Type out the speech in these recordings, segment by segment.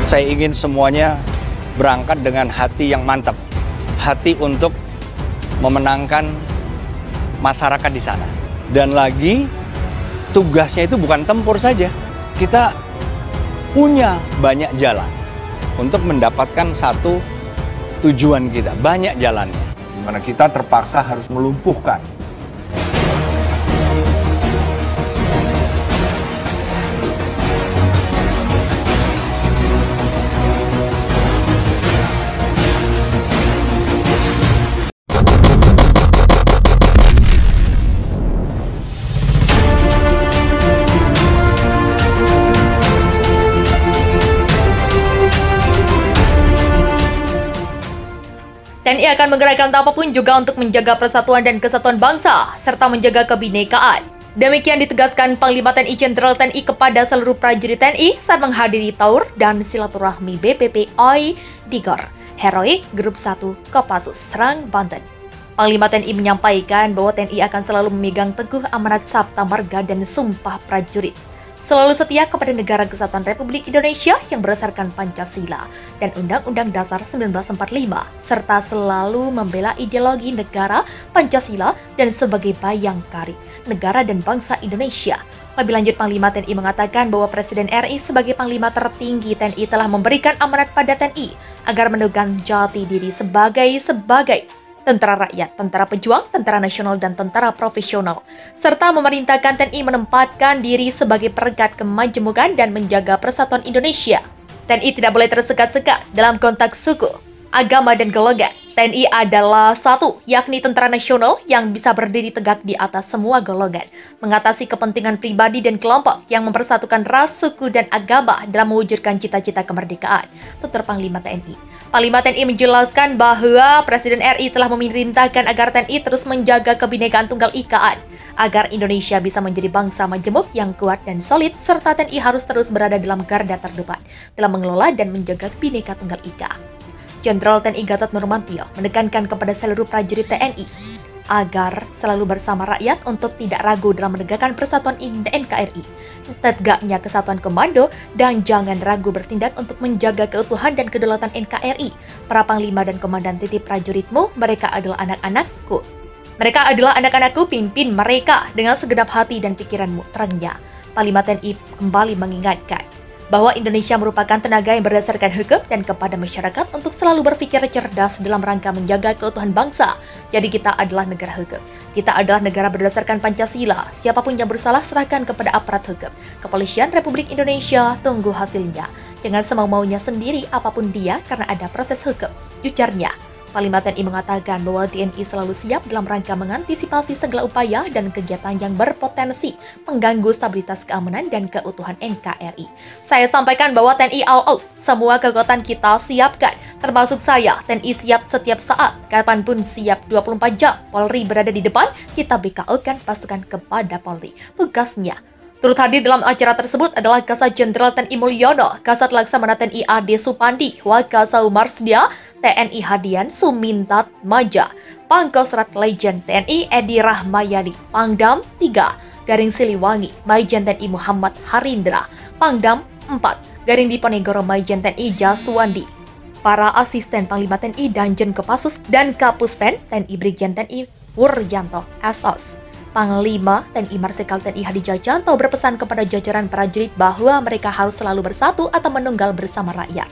Saya ingin semuanya berangkat dengan hati yang mantap, hati untuk memenangkan masyarakat di sana. Dan lagi, tugasnya itu bukan tempur saja. Kita punya banyak jalan untuk mendapatkan satu tujuan kita, banyak jalannya. Dimana kita terpaksa harus melumpuhkan TNI akan menggerakkan apapun juga untuk menjaga persatuan dan kesatuan bangsa, serta menjaga kebinekaan. Demikian ditegaskan Panglima TNI Jenderal TNI kepada seluruh prajurit TNI saat menghadiri taur dan silaturahmi BPPI di GOR Heroik Grup 1 Kopassus, Serang, Banten. Panglima TNI menyampaikan bahwa TNI akan selalu memegang teguh amanat Sabta Marga dan Sumpah Prajurit, selalu setia kepada Negara Kesatuan Republik Indonesia yang berdasarkan Pancasila dan Undang-Undang Dasar 1945, serta selalu membela ideologi negara Pancasila dan sebagai bayangkari negara dan bangsa Indonesia. Lebih lanjut, Panglima TNI mengatakan bahwa Presiden RI sebagai Panglima tertinggi TNI telah memberikan amanat pada TNI agar menunggang jati diri sebagai tentara rakyat, tentara pejuang, tentara nasional, dan tentara profesional, serta memerintahkan TNI menempatkan diri sebagai perekat kemajemukan dan menjaga persatuan Indonesia. TNI tidak boleh tersekat-sekat dalam konteks suku, agama, dan golongan. TNI adalah satu, yakni tentara nasional yang bisa berdiri tegak di atas semua golongan, mengatasi kepentingan pribadi dan kelompok yang mempersatukan ras, suku, dan agama dalam mewujudkan cita-cita kemerdekaan, tutur Panglima TNI. Panglima TNI menjelaskan bahwa Presiden RI telah memerintahkan agar TNI terus menjaga kebinekaan Tunggal Ika, agar Indonesia bisa menjadi bangsa majemuk yang kuat dan solid, serta TNI harus terus berada dalam garda terdepan dalam mengelola dan menjaga Bhinneka Tunggal Ika. Jenderal TNI Gatot Nurmantio menekankan kepada seluruh prajurit TNI agar selalu bersama rakyat untuk tidak ragu dalam menegakkan persatuan NKRI, tegaknya kesatuan komando, dan jangan ragu bertindak untuk menjaga keutuhan dan kedaulatan NKRI. Para panglima dan komandan titip prajuritmu, mereka adalah anak-anakku. Mereka adalah anak-anakku, pimpin mereka dengan segenap hati dan pikiranmu, terangnya. Panglima TNI kembali mengingatkan bahwa Indonesia merupakan tenaga yang berdasarkan hukum dan kepada masyarakat untuk selalu berpikir cerdas dalam rangka menjaga keutuhan bangsa. Jadi kita adalah negara hukum. Kita adalah negara berdasarkan Pancasila. Siapapun yang bersalah serahkan kepada aparat hukum. Kepolisian Republik Indonesia, tunggu hasilnya. Jangan semau-maunya sendiri apapun dia karena ada proses hukum, ujarnya. Panglima TNI mengatakan bahwa TNI selalu siap dalam rangka mengantisipasi segala upaya dan kegiatan yang berpotensi mengganggu stabilitas keamanan dan keutuhan NKRI. Saya sampaikan bahwa TNI all out, semua kekuatan kita siapkan, termasuk saya. TNI siap setiap saat, kapanpun siap 24 jam. Polri berada di depan, kita BKO-kan pasukan kepada Polri. Tugasnya. Turut hadir dalam acara tersebut adalah Kasat Jenderal TNI Mulyono, Kasat Laksamana TNI Ade Supandi, Wakasau Marsdia TNI Hadian Sumintat Maja, Pangkostrat Legend TNI Edi Rahmayadi, Pangdam 3 Garing Siliwangi, Maijen TNI Muhammad Harindra, Pangdam 4 Garing Diponegoro, Maijen TNI Jaswandi, para asisten Panglima TNI Danjen Kopassus dan Kapuspen TNI Brigjen TNI Wuryanto SOS. Panglima TNI Marsikal TNI Hadi Jajanto berpesan kepada jajaran prajurit bahwa mereka harus selalu bersatu atau menunggal bersama rakyat.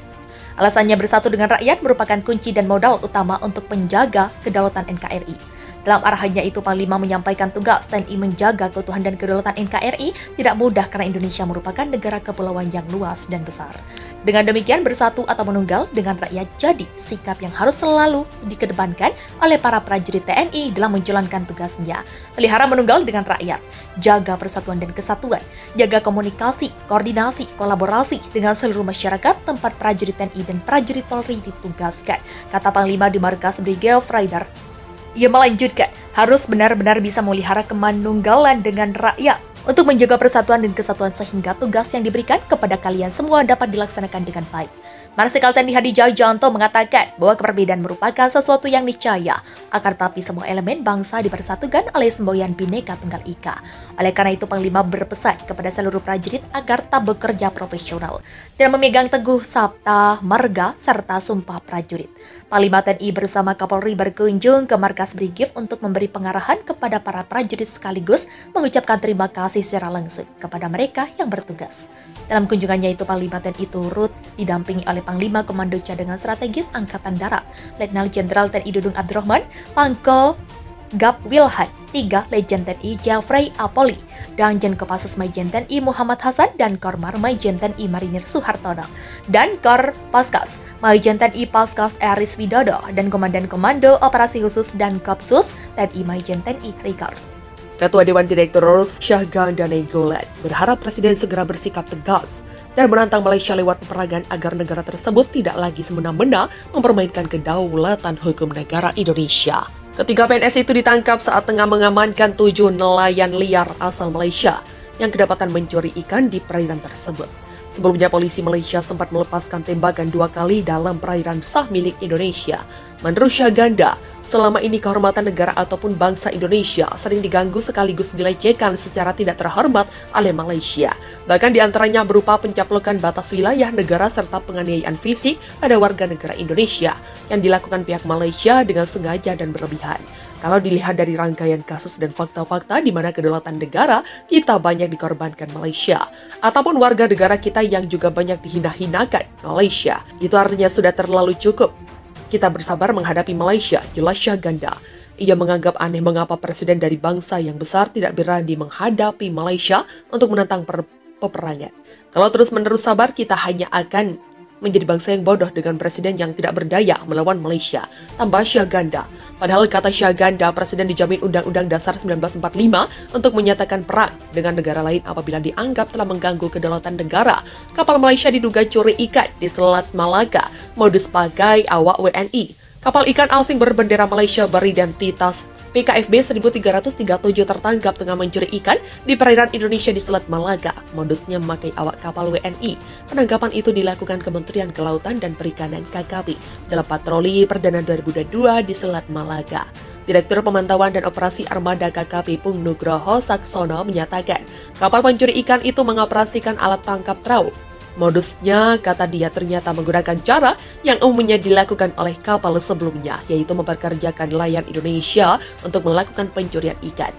Alasannya bersatu dengan rakyat merupakan kunci dan modal utama untuk menjaga kedaulatan NKRI. Dalam arahannya itu, Panglima menyampaikan tugas TNI menjaga keutuhan dan kedaulatan NKRI tidak mudah karena Indonesia merupakan negara kepulauan yang luas dan besar. Dengan demikian, bersatu atau menunggal dengan rakyat jadi sikap yang harus selalu dikedepankan oleh para prajurit TNI dalam menjalankan tugasnya. Pelihara menunggal dengan rakyat, jaga persatuan dan kesatuan, jaga komunikasi, koordinasi, kolaborasi dengan seluruh masyarakat tempat prajurit TNI dan prajurit Polri ditugaskan, kata Panglima di Markas Brigade Rider. Ia melanjutkan, harus benar-benar bisa memelihara kemanunggalan dengan rakyat, untuk menjaga persatuan dan kesatuan sehingga tugas yang diberikan kepada kalian semua dapat dilaksanakan dengan baik. Marsikal TNI Hadi Cahyanto mengatakan bahwa keberbedaan merupakan sesuatu yang niscaya, akan tetapi semua elemen bangsa dipersatukan oleh semboyan Bhinneka Tunggal Ika. Oleh karena itu, Panglima berpesan kepada seluruh prajurit agar tak bekerja profesional dan memegang teguh sabta marga serta sumpah prajurit. Panglima TNI bersama Kapolri berkunjung ke markas Brigif untuk memberi pengarahan kepada para prajurit sekaligus mengucapkan terima kasih secara langsung kepada mereka yang bertugas. Dalam kunjungannya itu, Panglima TNI turut didampingi oleh Panglima Komando Cadangan Strategis Angkatan Darat, Letnan Jenderal TNI Dudung Abdurrahman, Pangko Gap Wilhan, 3 Lejen TNI Jafrey Apoli, Danjen Kopassus Majen TNI Muhammad Hasan, dan Kormar Majen TNI Marinir Suhartono, dan Kor Paskas Majen TNI Paskas Eris Widodo, dan Komandan Komando Operasi Khusus dan Kopsus TNI Majen TNI Rikar. Ketua Dewan Direktur Syahganda Nainggolan berharap Presiden segera bersikap tegas dan menantang Malaysia lewat peperangan agar negara tersebut tidak lagi semena-mena mempermainkan kedaulatan hukum negara Indonesia. Ketiga PNS itu ditangkap saat tengah mengamankan 7 nelayan liar asal Malaysia yang kedapatan mencuri ikan di perairan tersebut. Sebelumnya, polisi Malaysia sempat melepaskan tembakan 2 kali dalam perairan sah milik Indonesia. Menurut Syahganda, selama ini kehormatan negara ataupun bangsa Indonesia sering diganggu sekaligus dilecehkan secara tidak terhormat oleh Malaysia. Bahkan diantaranya berupa pencaplokan batas wilayah negara serta penganiayaan fisik pada warga negara Indonesia yang dilakukan pihak Malaysia dengan sengaja dan berlebihan. Kalau dilihat dari rangkaian kasus dan fakta-fakta di mana kedaulatan negara kita banyak dikorbankan Malaysia, ataupun warga negara kita yang juga banyak dihina-hinakan Malaysia, itu artinya sudah terlalu cukup. Kita bersabar menghadapi Malaysia, jelas Syahganda. Ia menganggap aneh mengapa presiden dari bangsa yang besar tidak berani menghadapi Malaysia untuk menentang peperangan. Kalau terus-menerus sabar, kita hanya akan menjadi bangsa yang bodoh dengan presiden yang tidak berdaya melawan Malaysia, tambah Syahganda. Padahal kata Syahganda, presiden dijamin Undang-Undang Dasar 1945 untuk menyatakan perang dengan negara lain apabila dianggap telah mengganggu kedaulatan negara. Kapal Malaysia diduga curi ikan di Selat Malaka, modus pakai awak WNI. Kapal ikan asing berbendera Malaysia beridentitas PKFB 1337 tertangkap tengah mencuri ikan di perairan Indonesia di Selat Malaka. Modusnya memakai awak kapal WNI. Penangkapan itu dilakukan Kementerian Kelautan dan Perikanan KKP dalam patroli perdana 2022 di Selat Malaka. Direktur Pemantauan dan Operasi Armada KKP Pung Nugroho Saksono menyatakan kapal pencuri ikan itu mengoperasikan alat tangkap trau. Modusnya, kata dia, ternyata menggunakan cara yang umumnya dilakukan oleh kapal sebelumnya, yaitu mempekerjakan nelayan Indonesia untuk melakukan pencurian ikan.